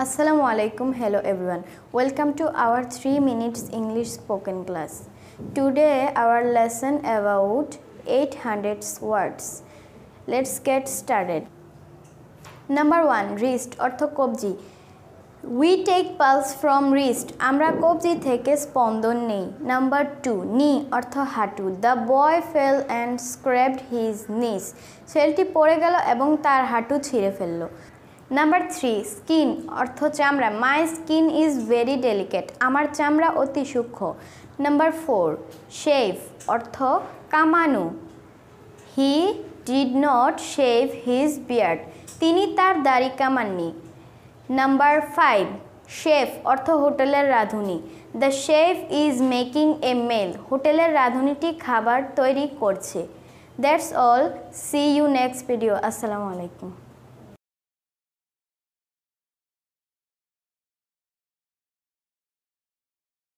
Assalamu alaikum. Hello everyone. Welcome to our 3 minutes English spoken class. Today our lesson about 800 words. Let's get started. Number 1. Wrist অর্থ কবজি. We take pulse from wrist. আমরা কবজি থেকে স্পন্দন নেই. Number 2. Knee অর্থ হাঁটু. The boy fell and scraped his knees. ছেলেটি পড়ে গেল এবং তার হাঁটু ছিঁড়ে ফেলল. Number 3. Skin অর্থ চামড়া. My skin is very delicate. আমার চামড়া অতি সূক্ষ্ম. Number 4. Shave অর্থ কামানো. He did not shave his beard. তিনি তার দাড়ি কামাননি. Number 5. Chef অর্থ হোটেলের রাঁধুনি. The chef is making a meal. হোটেলের রাঁধুনিটি খাবার তৈরি করছে. That's all. See you next video. Assalamu alaikum.